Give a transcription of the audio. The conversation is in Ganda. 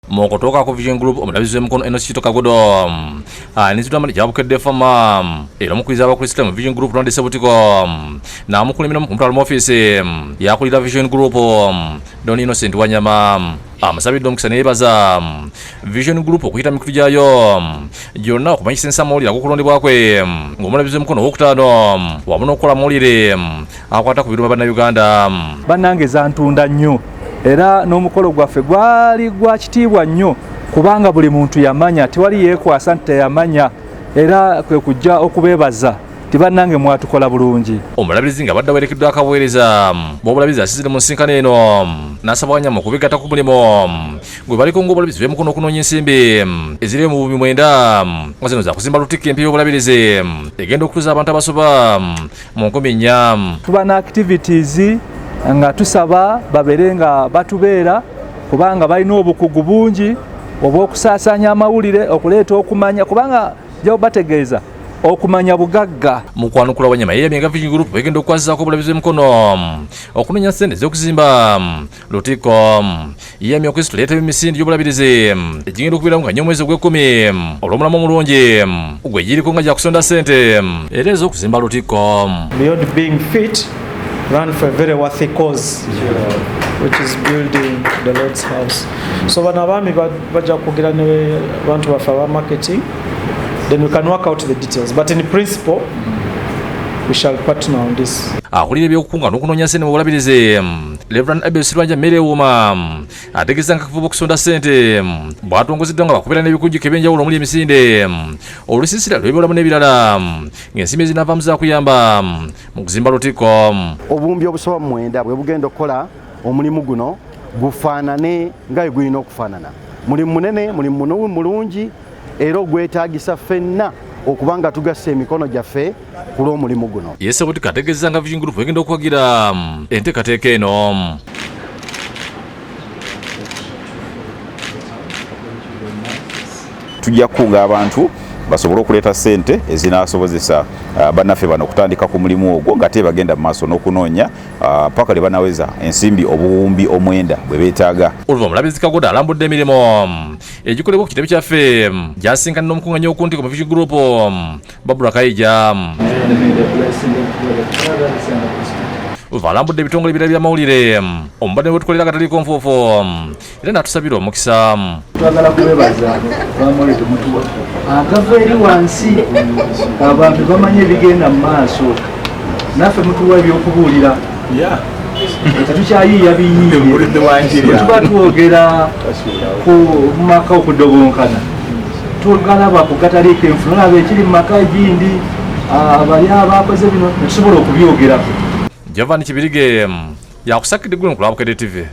Mokotoka ku Vision Group omulabizi w'emikono Enos Kitoka Godo n'ekitambala ekyabukedde fama era omukwiza abakristo mu Vision Group Rwanda Sebutiko n'amukulemera mu mutwalo mu office yakulira Vision Group Don Innocent Wanyama amusabidde omukisa neyebaza Vision Group okuyita mikutu gyayo gyonna okumanyisa ensamawulire ag'okulondebwa kwe ng'omulabizi w'emikono owokutaano wamu n'okukola amawulire akwata ku biruma bannayuganda. Bannange zantunda nnyo era n'omukolo gwaffe gwali gwa kitiibwa nnyo kubanga buli muntu yamanya, tewali yeekwasa nti teyamanya, era kwe kujja okubeebaza ti bannange mwatukola bulungi. Omulabizi nga badde awerekeddwa akaweereza b'obulabizi asizire mu nsisinkano eno n'asaba Wanyama okubigatta ku mulimu gwe baliko ng'obulabizi bw'emikono okunoonya ensimbi eziri mu 900 nga zino za kuzimba lutikka empya y'obulabirizi egenda okutuuza abantu abasoba mu 4,000. Tuba na activities nga tusaba babeere nga batubeera kubanga balina obukugu bungi obw'okusaasanya amawulire, okuleeta okumanya, kubanga jya bategeeza okumanya bugagga. Mukwanukula Wanyama yeeyamye nga Vision Group egenda okukwazizaako obulabizi bw'emikono okunoonya ssente ez'okuzimba lutikko. Yeeyamye okwesituleeta emisinde gy'obulabirizi egigenda okubeeramu nga nnyo omwezi ogw'ekkumi olw'omulamu omulungi gwe giriko nga gyakusonda ssente era ez'okuzimba lutikko. Beyond being fit, run for a very worthy cause, which is building the Lord's house. So bano abaami bajja kwogera ne bantu baffe aba marketing, then we can work out the details, but in principle we shall partner on this. Akulira ebyokukunga n'okunoonya ssente mu bulabirizi Reverend Abel Sirwanja Merewuma ategeeza nga akafuba okusonda ssente bw'atongozeddwa nga bakubeera n'ebikujjuko eby'enjawulo omuli emisinde olusiisira lw'ebyobulamu n'ebirala ng'ensimbi ezinaavaamu za kuyamba mu kuzimba lutikko. Obumbi obusoba mu 9 bwe bugenda okukola omulimu guno gufaanane nga bwe gulina okufaanana. Mulimu munene, mulimu mulungi era ogwetaagisa ffenna okubanga tugassa emikono gyaffe ku lw'omulimu guno. Yese Sebutiko ategeeza nga Vision Group egenda okwagira enteekateeka eno. Tujja kukunga abantu basobole okuleeta ssente ezinaasobozesa bannaffe bano okutandika ku mulimu ogwo ng'ate bagenda mu maaso n'okunoonya paka lwe banaweza ensimbi obuwumbi 9 bwe beetaaga. Oluva omulabizi Kagoda alambudde emirimu egikolebwa ku kitebe kyaffe gyasinkana n'omukunganyi w'okuntiko mu Vision Group Babula Kayija. Oluva alambudde ebitongole ebirala by'amawulire omubadde we tukolera akataliiko nfuufu era n'atusabira omukisa. Twagala kubeebaza bamuli temutuwa agava eri wansi abantu bamanye ebigenda mu maaso, naffe mutuwa ebyokubuulira tetukyayiiya biyiiye tuba twogera ku maka okudobonkana, tugalaba ku kataliiko enfuno olaba ekiri mu maka egindi bali abakoze bino netusobola okubyogerako. Javani Kibirige yakusakidde gwe mu Kulabukedde TV.